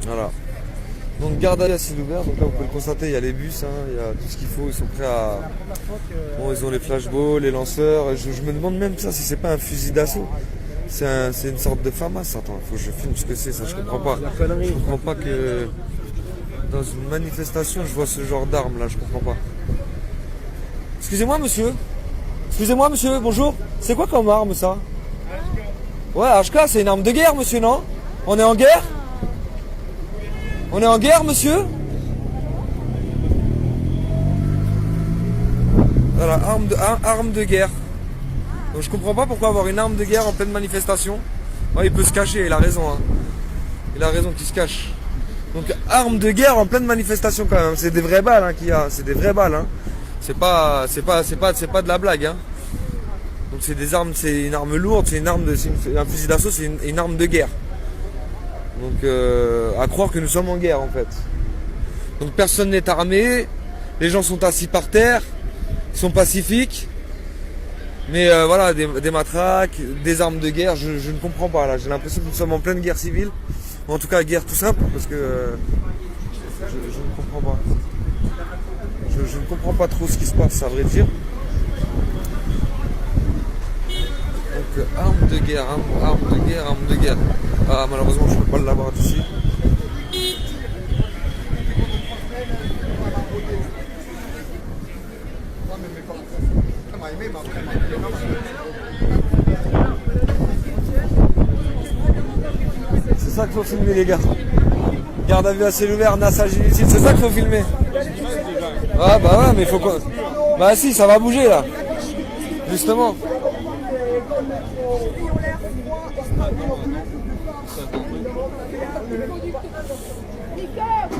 Voilà. Donc garde à vue à ciel ouvert, donc là vous pouvez le constater, il y a les bus, hein, il y a tout ce qu'il faut, ils sont prêts à... Bon, ils ont les flashballs, les lanceurs, je me demande même ça si c'est pas un fusil d'assaut. C'est une sorte de FAMAS, attends, il faut que je filme ce que c'est, ça je comprends pas. Je comprends pas que dans une manifestation je vois ce genre d'armes là, je comprends pas. Excusez-moi monsieur, bonjour, c'est quoi comme arme ça? Ouais, HK, c'est une arme de guerre monsieur, non? On est en guerre? On est en guerre, monsieur? Voilà, arme de guerre. Donc je comprends pas pourquoi avoir une arme de guerre en pleine manifestation. Ouais, il peut se cacher, il a raison. Hein. Il a raison qu'il se cache. Donc arme de guerre en pleine manifestation quand même. C'est des vraies balles hein, qu'il y a. C'est des vraies balles. Hein. C'est pas de la blague. Hein. Donc c'est des armes, c'est une arme lourde, c'est un fusil d'assaut, c'est une arme de guerre. Donc à croire que nous sommes en guerre en fait. Donc personne n'est armé, les gens sont assis par terre, ils sont pacifiques. Mais voilà, des matraques, des armes de guerre, je ne comprends pas là. J'ai l'impression que nous sommes en pleine guerre civile. Ou en tout cas guerre tout simple, parce que je ne comprends pas. Je ne comprends pas trop ce qui se passe, à vrai dire. Donc arme de guerre, arme de guerre. Ah malheureusement je ne peux pas l'avoir dessus. C'est ça qu'il faut filmer les gars. Garde à vue à ciel ouvert, nassage inutile, c'est ça qu'il faut filmer. Ah bah ouais mais il faut quoi. Bah si ça va bouger là. Justement.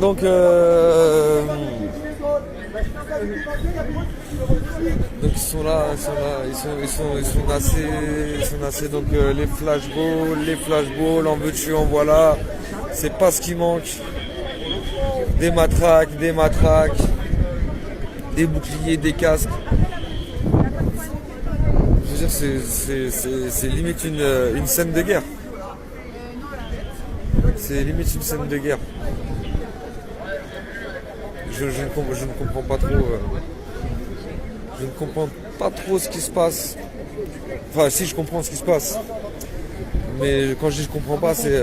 Donc ils sont là, ils sont assez donc les flashballs, en veux-tu, en voilà, c'est pas ce qui manque. Des matraques, des boucliers, des casques. Je veux dire c'est limite une scène de guerre. C'est limite une scène de guerre. Je ne comprends pas trop. Je ne comprends pas trop ce qui se passe. Enfin, si je comprends ce qui se passe. Mais quand je dis je comprends pas, c'est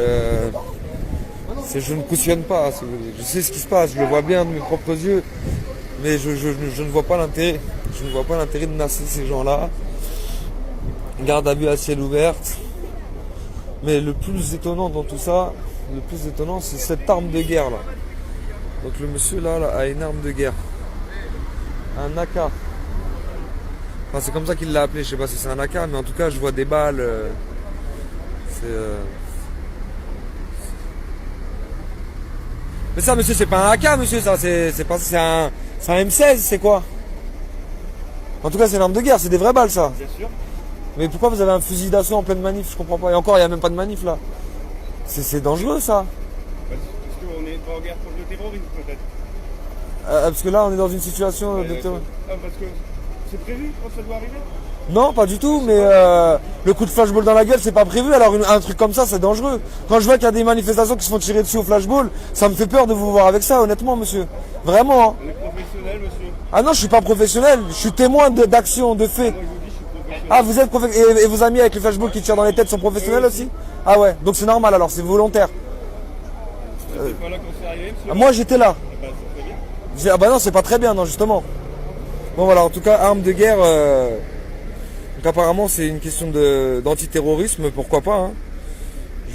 je ne cautionne pas. Je sais ce qui se passe, je le vois bien de mes propres yeux. Mais je ne vois pas l'intérêt. Je ne vois pas l'intérêt de nasser ces gens-là. Garde à vue à ciel ouvert. Mais le plus étonnant dans tout ça, c'est cette arme de guerre là. Donc le monsieur là a une arme de guerre. Un AK. Enfin c'est comme ça qu'il l'a appelé, je sais pas si c'est un AK, mais en tout cas je vois des balles. Mais ça monsieur c'est pas un AK monsieur, ça c'est un M16, c'est quoi? En tout cas c'est une arme de guerre, c'est des vraies balles ça. Bien sûr. Mais pourquoi vous avez un fusil d'assaut en pleine manif? Je comprends pas. Et encore il n'y a même pas de manif là. C'est dangereux ça. Parce qu'on est pas en guerre contre le terrorisme peut-être. Parce que là on est dans une situation de terrorisme. Parce que c'est prévu quand ça doit arriver? Non, pas du tout, mais le coup de flashball dans la gueule, c'est pas prévu. Alors un truc comme ça, c'est dangereux. Quand je vois qu'il y a des manifestations qui se font tirer dessus au flashball, ça me fait peur de vous voir avec ça, honnêtement, monsieur. Vraiment. Hein. On est professionnel, monsieur. Ah non, je suis pas professionnel. Je suis témoin d'action, de fait. Moi, je vous dis, je suis professionnel. Ah, vous êtes professionnel. Et vos amis avec les flashballs qui tirent dans les têtes sont professionnels aussi? Ah ouais, donc c'est normal alors, c'est volontaire. C'est pas là qu'on s'est arrivé, monsieur. Moi, j'étais là. Ah bah, c'est très bien. Ah bah non, c'est pas très bien, non, justement. Bon voilà, en tout cas, arme de guerre. Donc apparemment, c'est une question d'antiterrorisme, pourquoi pas. Hein.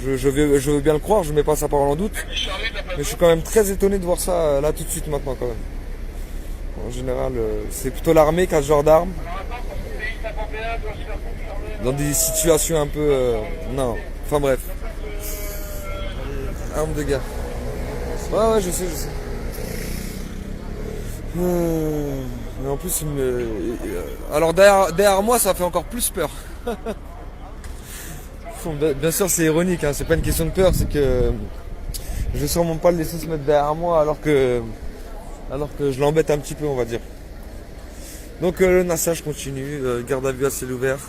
Je veux bien le croire, je mets pas sa parole en doute. Mais je suis quand même très étonné de voir ça là tout de suite maintenant quand même. En général, c'est plutôt l'armée qui a ce genre d'armes. Dans des situations un peu... non, enfin bref. Arme de guerre. Ouais, je sais. Mais en plus, alors derrière moi, ça fait encore plus peur. Bon, bien sûr, c'est ironique, hein, c'est pas une question de peur, c'est que je vais sûrement pas le laisser se mettre derrière moi alors que je l'embête un petit peu, on va dire. Donc le nassage continue, garde à vue à ciel ouvert.